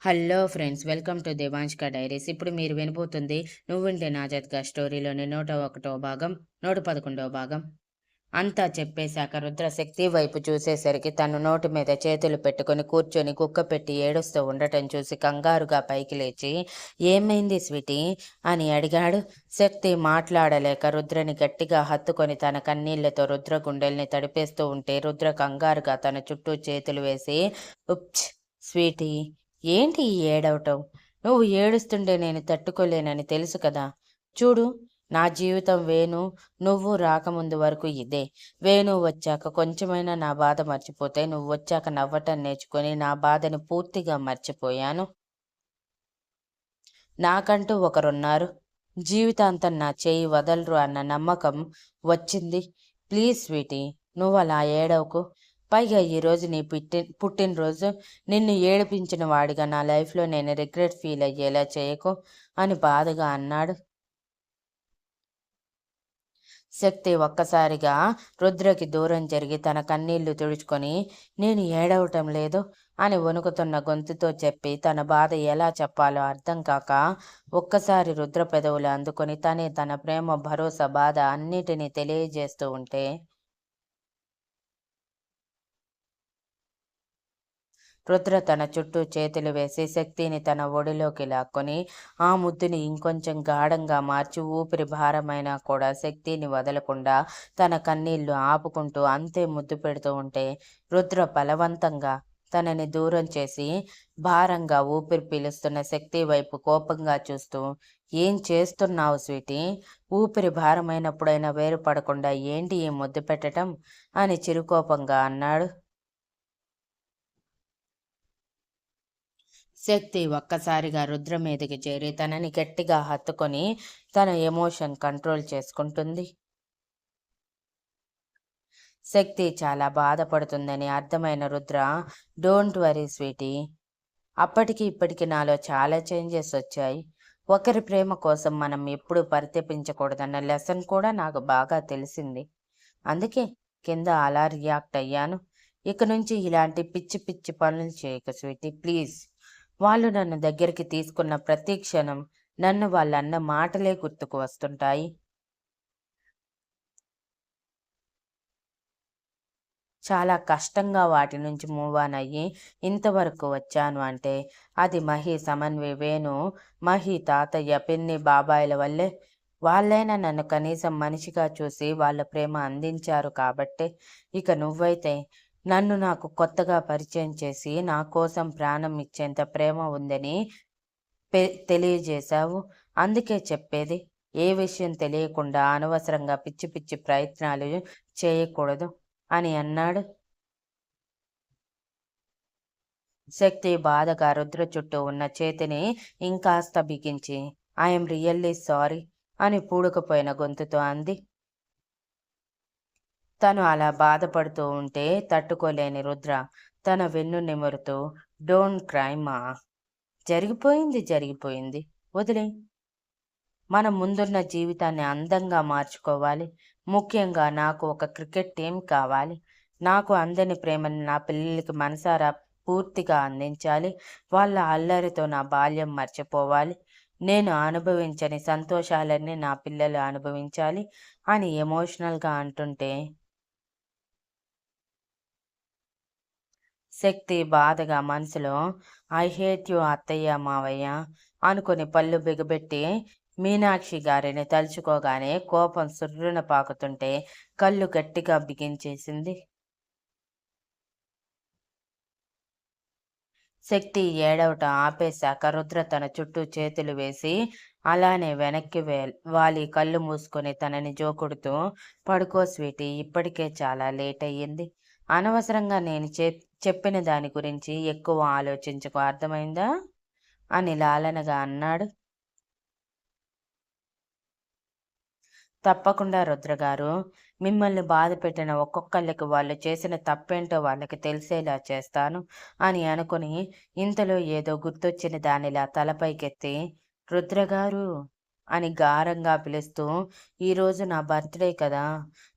Hello friends, welcome to Devanshka diaries. ఇప్పుడు మీరు వినబోతుంది నువ్వుంటే నా జతగా స్టోరీలోని 101వ భాగం, 111వ భాగం. అంతా చెప్పేశాక రుద్ర శక్తి వైపు చూసేసరికి తను నోటి మీద చేతులు పెట్టుకుని కూర్చొని కుక్క పెట్టి ఏడుస్తూ ఉండటం చూసి కంగారుగా పైకి లేచి, ఏమైంది స్వీటీ అని అడిగాడు. శక్తి మాట్లాడలేక రుద్రని గట్టిగా హత్తుకొని తన కన్నీళ్లతో రుద్ర గుండెల్ని తడిపేస్తూ ఉంటే రుద్ర కంగారుగా తన చుట్టూ చేతులు వేసి, ఉప్చ్ స్వీటీ, ఏంటి ఈ ఏడవటం? నువ్వు ఏడుస్తుంటే నేను తట్టుకోలేనని తెలుసు కదా. చూడు, నా జీవితం వేణు నువ్వు రాకముందు వరకు ఇదే. వేణు వచ్చాక కొంచెమైనా నా బాధ మర్చిపోతే, నువ్వు వచ్చాక నవ్వటం నేర్చుకొని నా బాధని పూర్తిగా మర్చిపోయాను. నాకంటూ ఒకరున్నారు. జీవితాంతం నా చేయి వదలరు అన్న నమ్మకం వచ్చింది. ప్లీజ్ స్వీటీ, నువ్వు అలా ఏడవకు. పైగా ఈరోజు నీ పుట్టినరోజు. నిన్ను ఏడిపించిన వాడిగా నా లైఫ్లో నేను రిగ్రెట్ ఫీల్ అయ్యేలా చేయకు అని బాధగా అన్నాడు. శక్తి ఒక్కసారిగా రుద్రకి దూరం జరిగి తన కన్నీళ్లు తుడుచుకొని, నేను ఏడవటం లేదు అని వణుకుతున్న గొంతుతో చెప్పి తన బాధ ఎలా చెప్పాలో అర్థం కాక ఒక్కసారి రుద్ర పెదవులు అందుకొని తనే తన ప్రేమ, భరోసా, బాధ అన్నిటినీ తెలియజేస్తూ ఉంటే రుద్ర తన చుట్టూ చేతులు వేసి శక్తిని తన ఒడిలోకి లాక్కొని ఆ ముద్దుని ఇంకొంచెం గాఢంగా మార్చి ఊపిరి భారమైనా కూడా శక్తిని వదలకుండా తన కన్నీళ్లు ఆపుకుంటూ అంతే ముద్దు పెడుతూ ఉంటే రుద్ర బలవంతంగా తనని దూరం చేసి భారంగా ఊపిరి పీలుస్తున్న శక్తి వైపు కోపంగా చూస్తూ, ఏం చేస్తున్నావు స్వీటీ? ఊపిరి భారమైనప్పుడైనా వేరుపడకుండా ఏంటి ఈ ముద్దు పెట్టడం అని చిరుకోపంగా అన్నాడు. శక్తి ఒక్కసారిగా రుద్ర మీదకి చేరి తనని గట్టిగా హత్తుకొని తన ఎమోషన్ కంట్రోల్ చేసుకుంటుంది. శక్తి చాలా బాధపడుతుందని అర్థమైన రుద్ర, డోంట్ వరీ స్వీటీ, అప్పటికి ఇప్పటికి నాలో చాలా చేంజెస్ వచ్చాయి. ఒకరి ప్రేమ కోసం మనం ఎప్పుడూ పరితపించకూడదన్న లెసన్ కూడా నాకు బాగా తెలిసింది. అందుకే కింద అలా రియాక్ట్ అయ్యాను. ఇక నుంచి ఇలాంటి పిచ్చి పిచ్చి పనులు చేయకు స్వీటీ, ప్లీజ్. వాళ్ళు నన్ను దగ్గరికి తీసుకున్న ప్రతి క్షణం నన్ను వాళ్ళన్న మాటలే గుర్తుకు వస్తుంటాయి. చాలా కష్టంగా వాటి నుంచి మూవ్ ఆన్ అయ్యి ఇంతవరకు వచ్చాను అంటే అది మహి, సమన్వి, వేణు, మహి తాతయ్య, పిన్ని, బాబాయిల వల్లే. వాళ్ళైనా నన్ను కనీసం మనిషిగా చూసి వాళ్ళ ప్రేమ అందించారు కాబట్టే. ఇక నువ్వైతే నన్ను నాకు కొత్తగా పరిచయం చేసి నా కోసం ప్రాణం ఇచ్చేంత ప్రేమ ఉందని తెలియజేశావు. అందుకే చెప్పేది, ఏ విషయం తెలియకుండా అనవసరంగా పిచ్చి పిచ్చి ప్రయత్నాలు చేయకూడదు అని అన్నాడు. శక్తి బాధగా రుద్ర చుట్టూ ఉన్న చేతిని ఇంకాస్త బిగించి, ఐఎమ్ రియల్లీ సారీ అని పూడుకుపోయిన గొంతుతో అంది. తను అలా బాధపడుతూ ఉంటే తట్టుకోలేని రుద్ర తన వెన్ను నిమురుతూ, డోంట్ క్రై మా, జరిగిపోయింది జరిగిపోయింది, వదిలే. మన ముందున్న జీవితాన్ని అందంగా మార్చుకోవాలి. ముఖ్యంగా నాకు ఒక క్రికెట్ టీం కావాలి. నాకు అందని ప్రేమని నా పిల్లలకి మనసారా పూర్తిగా అందించాలి. వాళ్ళ అల్లరితో నా బాల్యం మర్చిపోవాలి. నేను అనుభవించని సంతోషాలన్నీ నా పిల్లలు అనుభవించాలి అని ఎమోషనల్గా అంటుంటే శక్తి బాధగా మనసులో, ఐ హేట్ యు అత్తయ్య, మావయ్య అనుకుని పళ్ళు బిగబెట్టి మీనాక్షి గారిని తలుచుకోగానే కోపం సుర్రున పాకుతుంటే కళ్ళు గట్టిగా బిగించేసింది. శక్తి ఏడవటం ఆపేశాక రుద్ర తన చుట్టూ చేతులు వేసి అలానే వెనక్కి వాలి కళ్ళు మూసుకొని తనని జోకుడుతూ, పడుకో స్వీటీ, ఇప్పటికే చాలా లేట్ అయ్యింది. అనవసరంగా నేను చెప్పిన దాని గురించి ఎక్కువ ఆలోచించకు, అర్థమైందా అని లాలనగా అన్నాడు. తప్పకుండా రుద్రగారు, మిమ్మల్ని బాధ పెట్టిన ఒక్కొక్కళ్ళకి వాళ్ళు చేసిన తప్పేంటో వాళ్ళకి తెలిసేలా చేస్తాను అని అనుకుని ఇంతలో ఏదో గుర్తొచ్చిన దానిలా తలపైకెత్తి, రుద్రగారు అని గారంగా పిలుస్తూ, ఈరోజు నా బర్త్డే కదా,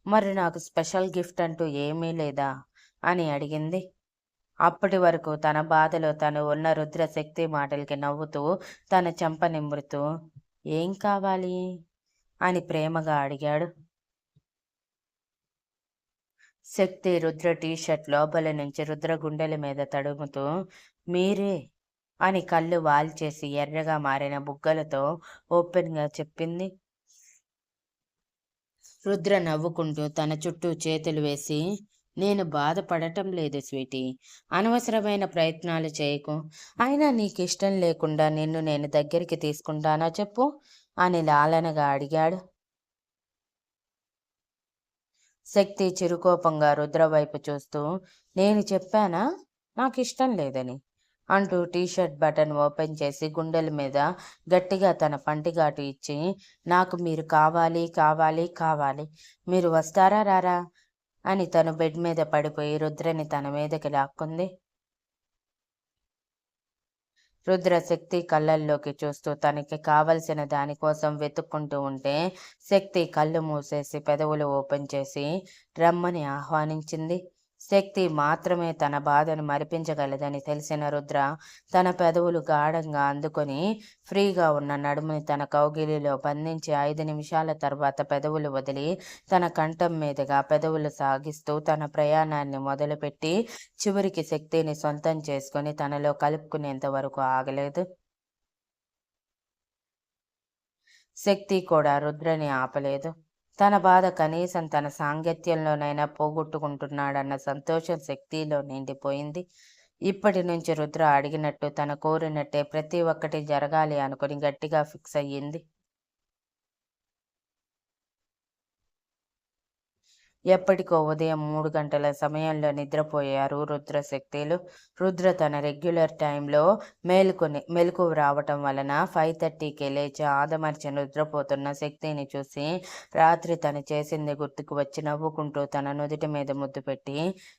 మరి నాకు స్పెషల్ గిఫ్ట్ అంటూ ఏమీ లేదా అని అడిగింది. అప్పటి వరకు తన బాధలో తను ఉన్న రుద్రశక్తి మాటలకి నవ్వుతూ తన చెంప నిమురుతూ ఏం కావాలి అని ప్రేమగా అడిగాడు. శక్తి రుద్ర టీషర్ట్ లోపలి నుంచి రుద్ర గుండెల మీద తడుముతూ మీరే అని కళ్ళు వాల్చేసి ఎర్రగా మారిన బుగ్గలతో ఓపెన్గా చెప్పింది. రుద్ర నవ్వుకుంటూ తన చుట్టూ చేతులు వేసి నేను బాధపడటం లేదు స్వీటీ. అనవసరమైన ప్రయత్నాలు చేయకు. అయినా నీకు ఇష్టం లేకుండా నిన్ను నేను దగ్గరికి తీసుకుంటానా చెప్పు అని లాలనగా అడిగాడు. శక్తి చిరుకోపంగా రుద్ర వైపు చూస్తూ నేను చెప్పానా నాకిష్టం లేదని అంటూ టీషర్ట్ బటన్ ఓపెన్ చేసి గుండెల మీద గట్టిగా తన పంటిగాటు ఇచ్చి నాకు మీరు కావాలి కావాలి కావాలి, మీరు వస్తారా రారా అని తను బెడ్ మీద పడిపోయి రుద్రని తన మీదకి లాక్కుంది. రుద్ర శక్తి కళ్ళల్లోకి చూస్తూ తనకి కావలసిన దానికోసం వెతుక్కుంటూ ఉంటే శక్తి కళ్ళు మూసేసి పెదవులు ఓపెన్ చేసి రమ్మని ఆహ్వానించింది. శక్తి మాత్రమే తన బాధను మరిపించగలదని తెలిసిన రుద్ర తన పెదవులు గాఢంగా అందుకొని ఫ్రీగా ఉన్న నడుముని తన కౌగిలిలో బంధించి 5 నిమిషాల తర్వాత పెదవులు వదిలి తన కంఠం మీదుగా పెదవులు సాగిస్తూ తన ప్రయాణాన్ని మొదలుపెట్టి చివరికి శక్తిని సొంతం చేసుకొని తనలో కలుపుకునేంత వరకు ఆగలేదు. శక్తి కూడా రుద్రని ఆపలేదు. తన బాధ కనీసం తన సాంగత్యంలోనైనా పోగొట్టుకుంటున్నాడన్న సంతోషం శక్తిలో నిండిపోయింది. ఇప్పటి నుంచి రుద్ర అడిగినట్టు తన కోరినట్టే ప్రతి ఒక్కటి జరగాలి అనుకుని గట్టిగా ఫిక్స్ అయ్యింది. ఎప్పటికో ఉదయం 3 గంటల సమయంలో నిద్రపోయారు రుద్ర శక్తులు. రుద్ర తన రెగ్యులర్ టైంలో మెలకువ రావటం వలన 5:30కే లేచి ఆదమర్చి నిద్రపోతున్న శక్తిని చూసి రాత్రి తను చేసింది గుర్తుకు వచ్చి నవ్వుకుంటూ తన నుదుటి మీద ముద్దు పెట్టి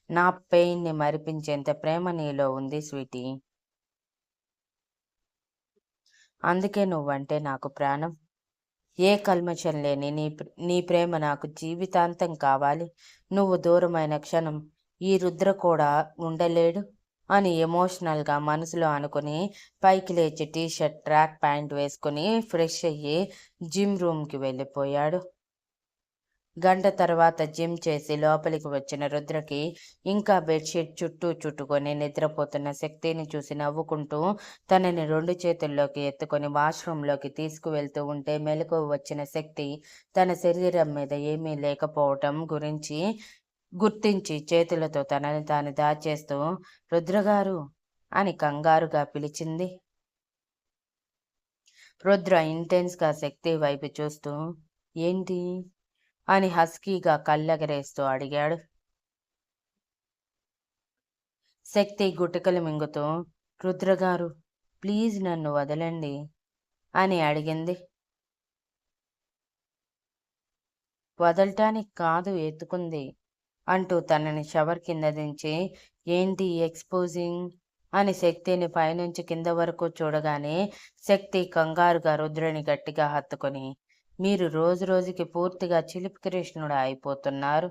నా పెయిన్ని మరిపించేంత ప్రేమ నీలో ఉంది స్వీటీ. అందుకే నువ్వంటే నాకు ప్రాణం. ఏ కల్మషం లేని నీ ప్రేమ నాకు జీవితాంతం కావాలి. నువ్వు దూరమైన క్షణం ఈ రుద్ర కూడా ఉండలేడు అని ఎమోషనల్గా మనసులో అనుకుని పైకి లేచి టీషర్ట్ ట్రాక్ ప్యాంట్ వేసుకుని ఫ్రెష్ అయ్యి జిమ్ రూమ్కి వెళ్ళిపోయాడు. గంట తర్వాత జిమ్ చేసి లోపలికి వచ్చిన రుద్రకి ఇంకా బెడ్షీట్ చుట్టూ చుట్టుకొని నిద్రపోతున్న శక్తిని చూసి నవ్వుకుంటూ తనని 2 చేతుల్లోకి ఎత్తుకొని వాష్రూంలోకి తీసుకువెళ్తూ ఉంటే మెలకువ వచ్చిన శక్తి తన శరీరం మీద ఏమీ లేకపోవటం గుర్తించి చేతులతో తనని తాను దాచేస్తూ రుద్రగారు అని కంగారుగా పిలిచింది. రుద్ర ఇంటెన్స్గా శక్తి వైపు చూస్తూ ఏంటి అని హస్కీగా కళ్ళెగరేస్తూ అడిగాడు. శక్తి గుటకలు మింగుతూ రుద్రగారు ప్లీజ్ నన్ను వదలండి అని అడిగింది. వదలటానికి కాదు ఎత్తుకుంది అంటూ తనని షవర్ కింద దించి ఏంటి ఎక్స్పోజింగ్ అని శక్తిని పైనుంచి కింద వరకు చూడగానే శక్తి కంగారుగా రుద్రని గట్టిగా హత్తుకొని మీరు రోజు రోజుకి పూర్తిగా చిలిపి కృష్ణుడు అయిపోతున్నారు.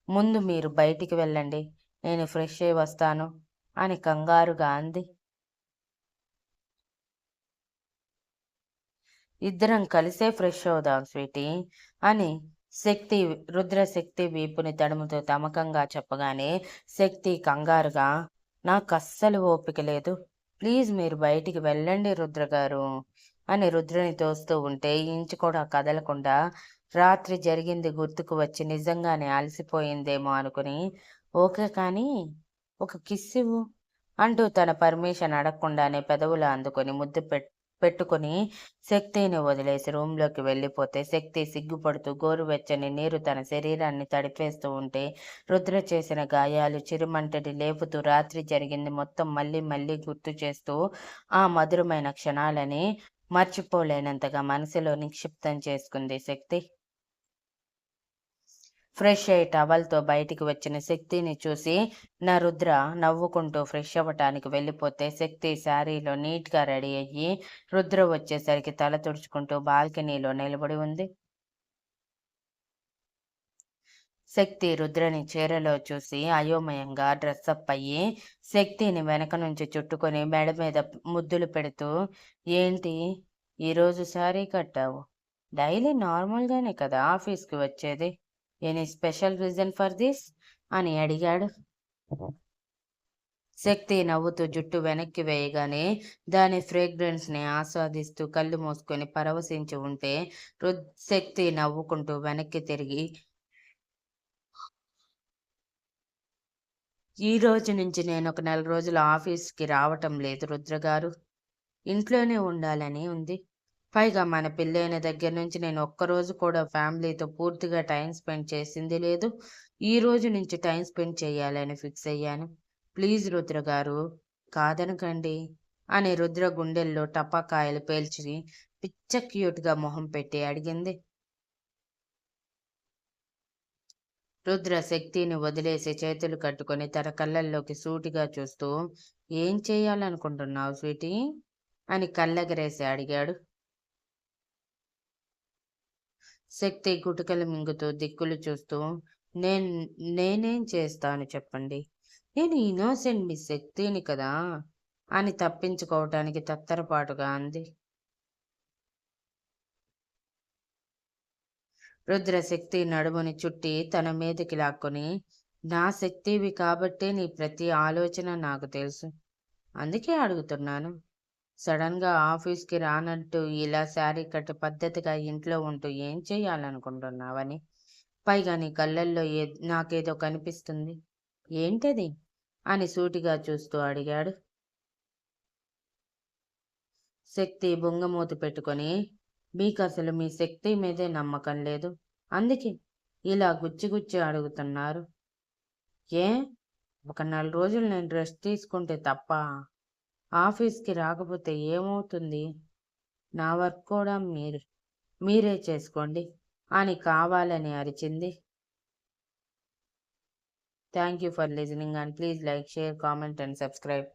ముందు మీరు బయటికి వెళ్ళండి, నేను ఫ్రెష్ అయి వస్తాను అని కంగారుగా అంది. ఇద్దరం కలిసే ఫ్రెష్ అవుదాం స్వీటీ అని రుద్రశక్తి వీపుని తడుముతూ తమకంగా చెప్పగానే శక్తి కంగారుగా నాకు అస్సలు ఓపిక లేదు, ప్లీజ్ మీరు బయటికి వెళ్ళండి రుద్రగారు అని రుద్రని తోస్తూ ఉంటే ఇంచు కూడా కదలకుండా రాత్రి జరిగింది గుర్తుకు వచ్చి నిజంగానే అలసిపోయిందేమో అనుకుని ఓకే కానీ ఒక కిస్ ఇవ్వు అంటూ తన పర్మిషన్ అడగకుండానే పెదవులు అందుకొని ముద్దు పెట్టుకుని శక్తిని వదిలేసి రూంలోకి వెళ్ళిపోతే శక్తి సిగ్గుపడుతూ గోరువెచ్చని నీరు తన శరీరాన్ని తడిపేస్తూ ఉంటే రుద్ర చేసిన గాయాలు చిరుమంటని లేపుతూ రాత్రి జరిగింది మొత్తం మళ్ళీ మళ్ళీ గుర్తు చేస్తూ ఆ మధురమైన క్షణాలని మర్చిపోలేనంతగా మనసులో నిక్షిప్తం చేసుకుంది శక్తి. ఫ్రెష్ అయ్యి టవల్తో బయటికి వచ్చిన శక్తిని చూసి నా రుద్ర నవ్వుకుంటూ ఫ్రెష్ అవ్వటానికి వెళ్ళిపోతే శక్తి శారీలో నీట్గా రెడీ అయ్యి రుద్ర వచ్చేసరికి తల తుడుచుకుంటూ బాల్కనీలో నిలబడి ఉంది. శక్తి రుద్రని చీరలో చూసి అయోమయంగా డ్రెస్అప్ అయ్యి శక్తిని వెనక నుంచి చుట్టుకొని మెడ మీద ముద్దులు పెడుతూ, ఏంటి ఈరోజు శారీ కట్టావు? డైలీ నార్మల్గానే కదా ఆఫీస్కి వచ్చేది. Any special reason for this అని అడిగాడు. శక్తి నవ్వుతూ జుట్టు వెనక్కి వేయగానే దాని ఫ్రేగ్రెన్స్ని ఆస్వాదిస్తూ కళ్ళు మూసుకొని పరవశించి ఉంటే శక్తి నవ్వుకుంటూ వెనక్కి తిరిగి, ఈ రోజు నుంచి నేను ఒక నెల రోజులు ఆఫీస్కి రావటం లేదు రుద్రగారు. ఇంట్లోనే ఉండాలని ఉంది. పైగా మన పెళ్ళైన దగ్గర నుంచి నేను ఒక్కరోజు కూడా ఫ్యామిలీతో పూర్తిగా టైం స్పెండ్ చేసింది లేదు. ఈ రోజు నుంచి టైం స్పెండ్ చేయాలని ఫిక్స్ అయ్యాను. ప్లీజ్ రుద్ర గారు, కాదనకండి అని రుద్ర గుండెల్లో టపాకాయలు పేల్చి పిచ్చ క్యూట్గా మొహం పెట్టి అడిగింది. రుద్ర శక్తిని వదిలేసి చేతులు కట్టుకొని తన కళ్ళల్లోకి సూటిగా చూస్తూ, ఏం చేయాలనుకుంటున్నావు స్వీటీ అని కళ్ళెగరేసి అడిగాడు. శక్తి గుటకలు మింగుతూ దిక్కులు చూస్తూ, నేనేం చేస్తాను చెప్పండి, నేను ఇన్నోసెంట్ మీ శక్తిని కదా అని తప్పించుకోవటానికి తత్తరపాటుగా అంది. రుద్ర శక్తి నడుముని చుట్టి తన మీదకి లాక్కొని, నా శక్తివి కాబట్టే నీ ప్రతి ఆలోచన నాకు తెలుసు, అందుకే అడుగుతున్నాను. సడన్గా ఆఫీస్కి రానంటూ ఇలా శారీ కట్టి పద్ధతిగా ఇంట్లో ఉంటూ ఏం చేయాలనుకుంటున్నావని, పైగా నీ కళ్ళల్లో నాకేదో కనిపిస్తుంది, ఏంటది అని సూటిగా చూస్తూ అడిగాడు. శక్తి బొంగమూతి పెట్టుకొని, మీకు అసలు మీ శక్తి మీదే నమ్మకం లేదు, అందుకే ఇలా గుచ్చి అడుగుతున్నారు. ఏ ఒక నెల రోజులు నేను రెస్ట్ తీసుకుంటే తప్ప ఆఫీస్కి రాకపోతే ఏమవుతుంది? నా వర్క్ కూడా మీరే చేసుకోండి అని కావాలని అరిచింది. Thank you for listening and please like, share, comment and subscribe.